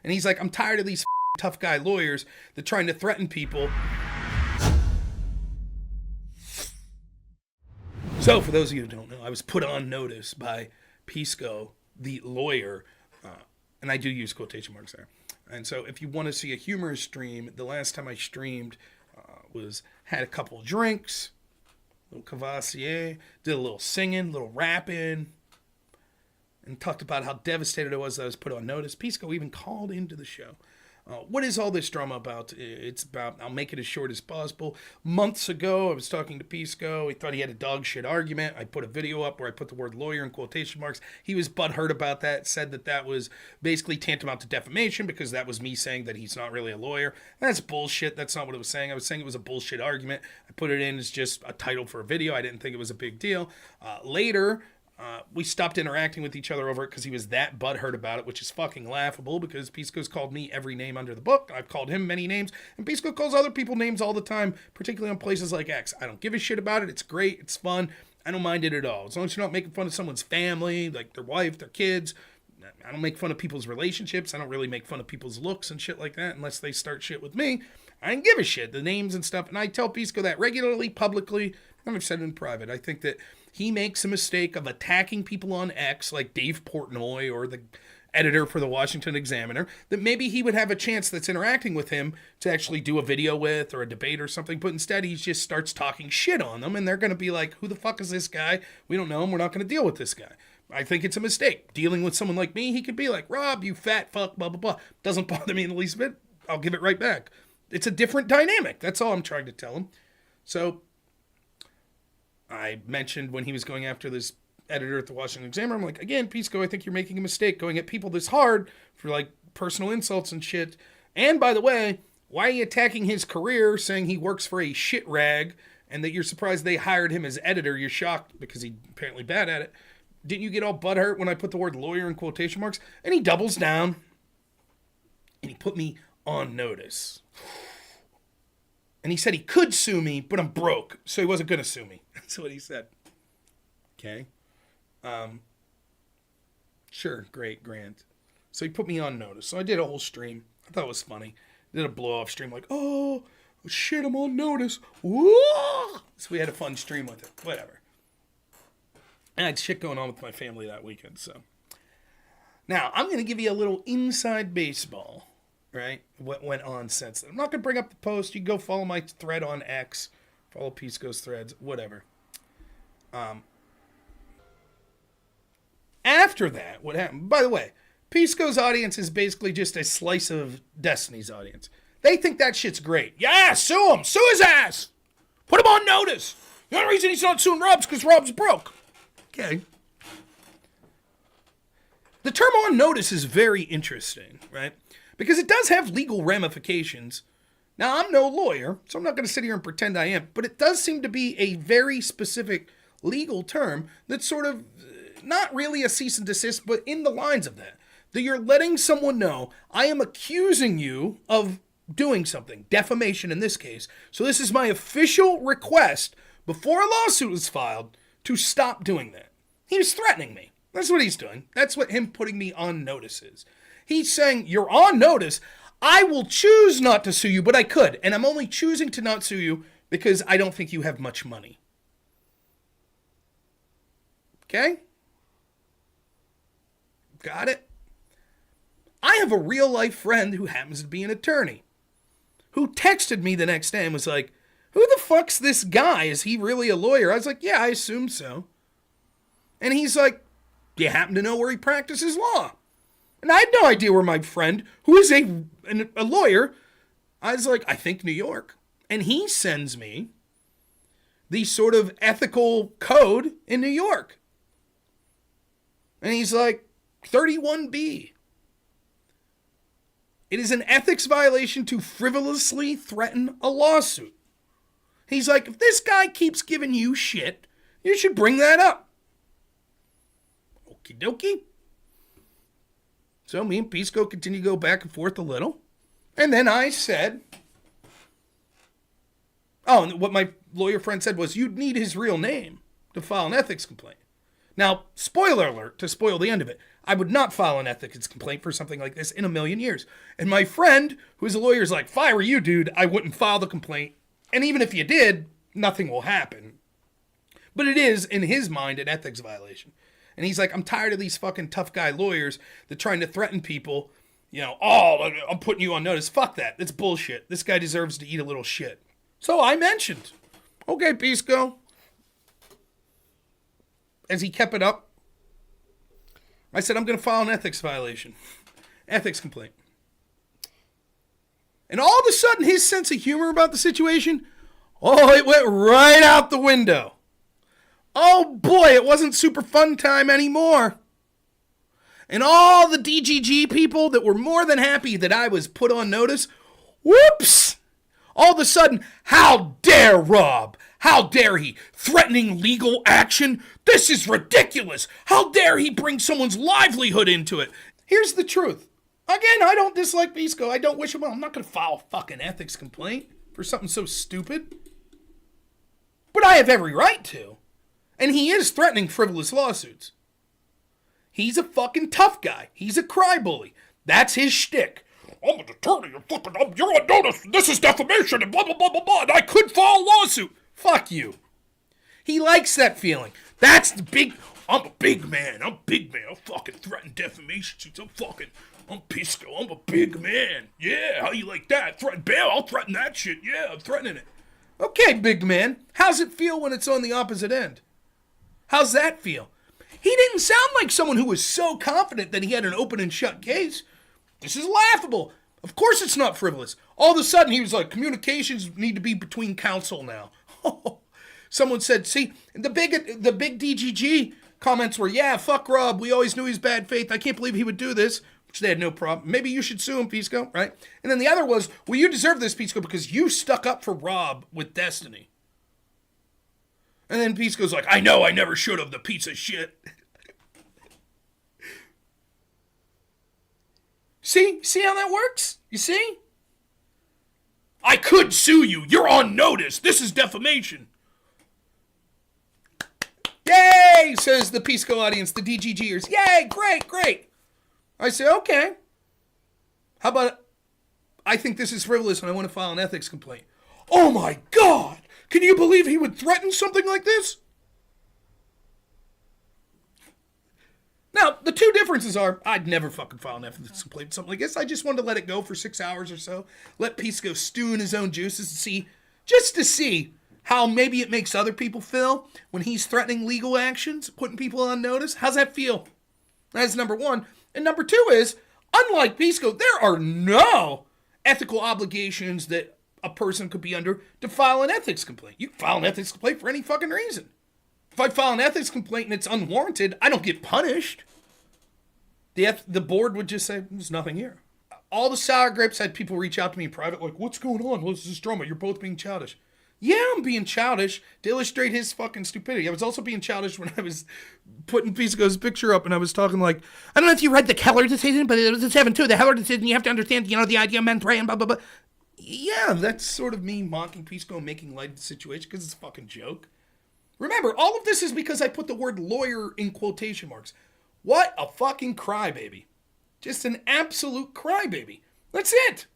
And he's like, I'm tired of these tough guy lawyers that trying to threaten people. So, for those of you who don't know, I was put on notice by Pisco, the lawyer, and I do use quotation marks there. And so, if you want to see a humorous stream, the last time I streamed had a couple of drinks, a little Cavassier, did a little singing, a little rapping, and talked about how devastated I was that I was put on notice. Pisco even called into the show. What is all this drama about? It's about, I'll make it as short as possible. Months ago, I was talking to Pisco. He thought he had a dog shit argument. I put a video up where I put the word lawyer in quotation marks. He was butthurt about that, said that that was basically tantamount to defamation because that was me saying that he's not really a lawyer. That's bullshit. That's not what I was saying. I was saying it was a bullshit argument. I put it in as just a title for a video. I didn't think it was a big deal. Later, we stopped interacting with each other over it because he was that butthurt about it, which is fucking laughable because Pisco's called me every name under the book. I've called him many names, and Pisco calls other people names all the time, particularly on places like X. I don't give a shit about it. It's great. It's fun. I don't mind it at all. As long as you're not making fun of someone's family, like their wife, their kids. I don't make fun of people's relationships. I don't really make fun of people's looks and shit like that unless they start shit with me. I don't give a shit. The names and stuff. And I tell Pisco that regularly, publicly, and I've said it in private. I think that he makes a mistake of attacking people on X, like Dave Portnoy or the editor for the Washington Examiner, that maybe he would have a chance that's interacting with him to actually do a video with or a debate or something, but instead he just starts talking shit on them, and they're going to be like, who the fuck is this guy? We don't know him. We're not going to deal with this guy. I think it's a mistake. Dealing with someone like me, he could be like, Rob, you fat fuck, blah, blah, blah. Doesn't bother me in the least bit. I'll give it right back. It's a different dynamic. That's all I'm trying to tell him. So I mentioned when he was going after this editor at the Washington Examiner, I'm like, again, Pisco, I think you're making a mistake going at people this hard for like personal insults and shit. And by the way, why are you attacking his career, saying he works for a shit rag and that you're surprised they hired him as editor? You're shocked because he's apparently bad at it. Didn't you get all butthurt when I put the word lawyer in quotation marks? And he doubles down and he put me on notice. And he said he could sue me, but I'm broke, so he wasn't going to sue me. That's what he said. Okay. Sure, great, Grant. So he put me on notice. So I did a whole stream. I thought it was funny. I did a blow-off stream like, oh, shit, I'm on notice. Woo! So we had a fun stream with it. Whatever. And I had shit going on with my family that weekend, so. Now, I'm going to give you a little inside baseball. Right? What went on since then. I'm not going to bring up the post. You can go follow my thread on X. Follow Pisco's threads. Whatever. After that, what happened? By the way, Pisco's audience is basically just a slice of Destiny's audience. They think that shit's great. Yeah, sue him. Sue his ass. Put him on notice. The only reason he's not suing Rob's because Rob's broke. Okay. The term on notice is very interesting, right? Because it does have legal ramifications. Now, I'm no lawyer, so I'm not going to sit here and pretend I am, but it does seem to be a very specific legal term that's sort of not really a cease and desist, but in the lines of that. That you're letting someone know, I am accusing you of doing something, defamation in this case. So this is my official request before a lawsuit was filed to stop doing that. He was threatening me. That's what he's doing. That's what him putting me on notice is. He's saying, you're on notice. I will choose not to sue you, but I could. And I'm only choosing to not sue you because I don't think you have much money. Okay? Got it? I have a real life friend who happens to be an attorney who texted me the next day and was like, who the fuck's this guy? Is he really a lawyer? I was like, yeah, I assume so. And he's like, do you happen to know where he practices law? And I had no idea where my friend, who is a lawyer, I was like, I think New York. And he sends me the sort of ethical code in New York. And he's like, 31B. It is an ethics violation to frivolously threaten a lawsuit. He's like, if this guy keeps giving you shit, you should bring that up. Okie dokie. So me and Pisco continue to go back and forth a little. And then I said, oh, and what my lawyer friend said was, you'd need his real name to file an ethics complaint. Now, spoiler alert, to spoil the end of it, I would not file an ethics complaint for something like this in a million years. And my friend, who's a lawyer, is like, if I were you, dude, I wouldn't file the complaint. And even if you did, nothing will happen. But it is, in his mind, an ethics violation. And he's like, I'm tired of these fucking tough guy lawyers that trying to threaten people. You know, oh, I'm putting you on notice. Fuck that. That's bullshit. This guy deserves to eat a little shit. So I mentioned, okay, Pisco. As he kept it up, I said, I'm going to file an ethics violation. Ethics complaint. And all of a sudden, his sense of humor about the situation, it went right out the window. Oh boy, it wasn't super fun time anymore. And all the DGG people that were more than happy that I was put on notice, whoops! All of a sudden, how dare Rob? How dare he? Threatening legal action? This is ridiculous. How dare he bring someone's livelihood into it? Here's the truth. Again, I don't dislike Pisco. I don't wish him well. I'm not going to file a fucking ethics complaint for something so stupid. But I have every right to. And he is threatening frivolous lawsuits. He's a fucking tough guy. He's a crybaby. That's his shtick. I'm an attorney. You're on notice. This is defamation and blah, blah, blah, blah, blah. And I could file a lawsuit. Fuck you. He likes that feeling. That's the big... I'm a big man. I'm fucking threaten defamation suits. I'm Pisco. I'm a big man. Yeah, how you like that? Threaten bail? I'll threaten that shit. Yeah, I'm threatening it. Okay, big man. How's it feel when it's on the opposite end? How's that feel? He didn't sound like someone who was so confident that he had an open and shut case. This is laughable. Of course it's not frivolous. All of a sudden he was like, communications need to be between counsel now. Someone said, see, the big DGG comments were, yeah, fuck Rob. We always knew he was bad faith. I can't believe he would do this. Which they had no problem. Maybe you should sue him, Pisco, right? And then the other was, well, you deserve this, Pisco, because you stuck up for Rob with Destiny. And then Pisco's like, I know I never should have, the piece of shit. See how that works? You see? I could sue you. You're on notice. This is defamation. Yay, says the Pisco audience, the DGGers. Yay, great. I say, okay. How about, I think this is frivolous and I want to file an ethics complaint. Oh my God. Can you believe he would threaten something like this? Now, the two differences are, I'd never fucking file an ethics complaint with something like this. I just wanted to let it go for 6 hours or so. Let Pisco stew in his own juices to see how maybe it makes other people feel when he's threatening legal actions, putting people on notice. How's that feel? That's number one. And number two is, unlike Pisco, there are no ethical obligations that a person could be under to file an ethics complaint. You can file an ethics complaint for any fucking reason. If I file an ethics complaint and it's unwarranted, I don't get punished. The board would just say, there's nothing here. All the sour grapes had people reach out to me in private, like, what's going on? What's this drama? You're both being childish. Yeah, I'm being childish to illustrate his fucking stupidity. I was also being childish when I was putting Pisco's picture up and I was talking like, I don't know if you read the Keller decision, but it was a 7-2. The Heller decision, you have to understand, the idea of mens rea and blah, blah, blah. Yeah, that's sort of me mocking Pisco and making light of the situation because it's a fucking joke. Remember, all of this is because I put the word lawyer in quotation marks. What a fucking crybaby. Just an absolute crybaby. That's it.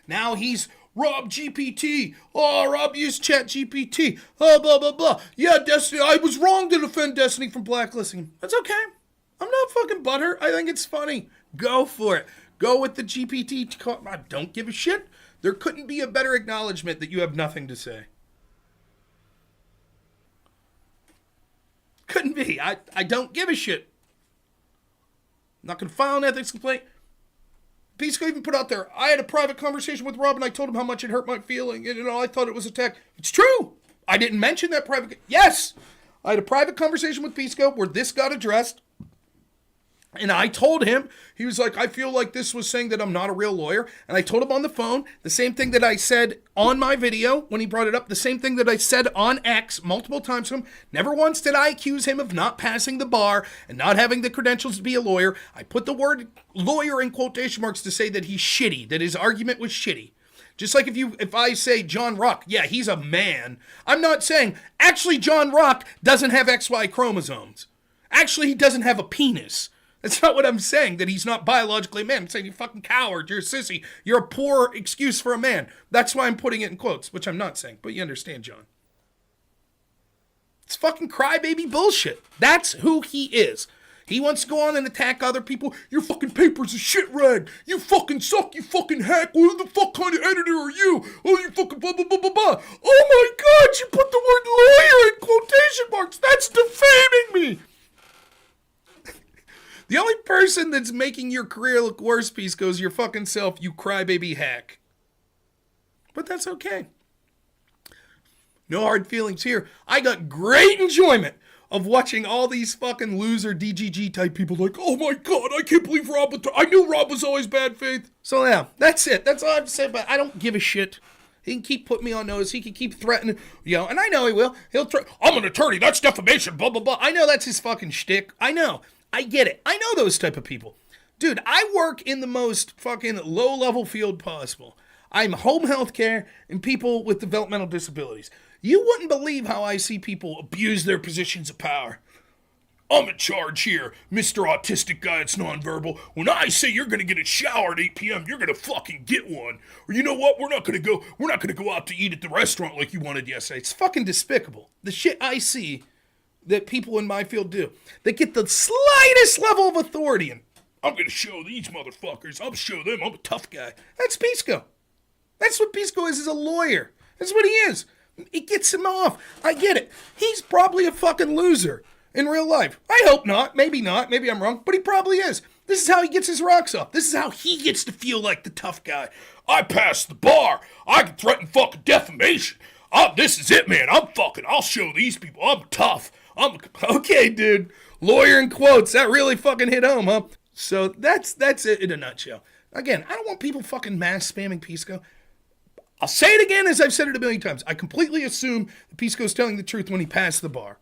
Now he's Rob GPT. Oh, Rob used Chat GPT. Oh, blah, blah, blah. Yeah, Destiny. I was wrong to defend Destiny from blacklisting. That's okay. I'm not fucking butthurt. I think it's funny. Go for it. Go with the GPT. I don't give a shit. There couldn't be a better acknowledgement that you have nothing to say. Couldn't be. I don't give a shit. I'm not going to file an ethics complaint. Pisco even put out there, I had a private conversation with Rob and I told him how much it hurt my feeling. And, I thought it was attack. It's true. I didn't mention that private. Yes. I had a private conversation with Pisco where this got addressed. And I told him, he was like, I feel like this was saying that I'm not a real lawyer. And I told him on the phone the same thing that I said on my video when he brought it up, the same thing that I said on X multiple times to him. Never once did I accuse him of not passing the bar and not having the credentials to be a lawyer. I put the word lawyer in quotation marks to say that he's shitty, that his argument was shitty. Just like if I say John Rock, yeah, he's a man. I'm not saying, actually John Rock doesn't have XY chromosomes. Actually, he doesn't have a penis. That's not what I'm saying, that he's not biologically a man. I'm saying you fucking coward, you're a sissy, you're a poor excuse for a man. That's why I'm putting it in quotes, which I'm not saying, but you understand, John. It's fucking crybaby bullshit. That's who he is. He wants to go on and attack other people. Your fucking paper's a shit rag. You fucking suck, you fucking hack. What the fuck kind of editor are you? Oh, you fucking blah, blah, blah, blah, blah. Oh my God, you put the word lawyer in quotation marks. That's defaming me. The only person that's making your career look worse, Pisco, is your fucking self, you crybaby hack. But that's okay. No hard feelings here. I got great enjoyment of watching all these fucking loser DGG type people like, oh my God, I can't believe Rob was, I knew Rob was always bad faith. So yeah, that's it. That's all I have to say about it. I don't give a shit. He can keep putting me on notice. He can keep threatening, and I know he will. He'll I'm an attorney. That's defamation, blah, blah, blah. I know that's his fucking shtick. I know. I get it. I know those type of people. Dude, I work in the most fucking low-level field possible. I'm home health care and people with developmental disabilities. You wouldn't believe how I see people abuse their positions of power. I'm in charge here, Mr. Autistic Guy that's nonverbal. When I say you're gonna get a shower at 8 p.m., you're gonna fucking get one. Or you know what? We're not gonna go out to eat at the restaurant like you wanted yesterday. It's fucking despicable. The shit I see that people in my field do. They get the slightest level of authority and I'm gonna show these motherfuckers. I'll show them I'm a tough guy. That's Pisco. That's what Pisco is a lawyer. That's what he is. It gets him off. I get it. He's probably a fucking loser in real life. I hope not. Maybe not. Maybe I'm wrong. But he probably is. This is how he gets his rocks off. This is how he gets to feel like the tough guy. I passed the bar. I can threaten fucking defamation. This is it, man. I'll show these people. I'm tough. Okay, dude. Lawyer in quotes. That really fucking hit home, huh? So that's it in a nutshell. Again, I don't want people fucking mass spamming Pisco. I'll say it again as I've said it a million times. I completely assume that Pisco's telling the truth when he passed the bar.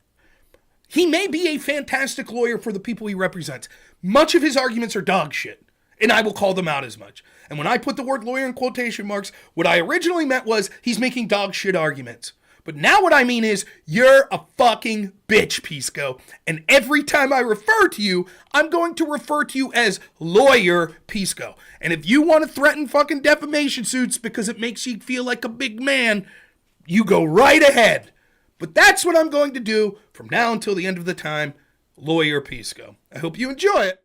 He may be a fantastic lawyer for the people he represents. Much of his arguments are dog shit, and I will call them out as much. And when I put the word lawyer in quotation marks, what I originally meant was he's making dog shit arguments. But now what I mean is, you're a fucking bitch, Pisco. And every time I refer to you, I'm going to refer to you as Lawyer Pisco. And if you want to threaten fucking defamation suits because it makes you feel like a big man, you go right ahead. But that's what I'm going to do from now until the end of the time, Lawyer Pisco. I hope you enjoy it.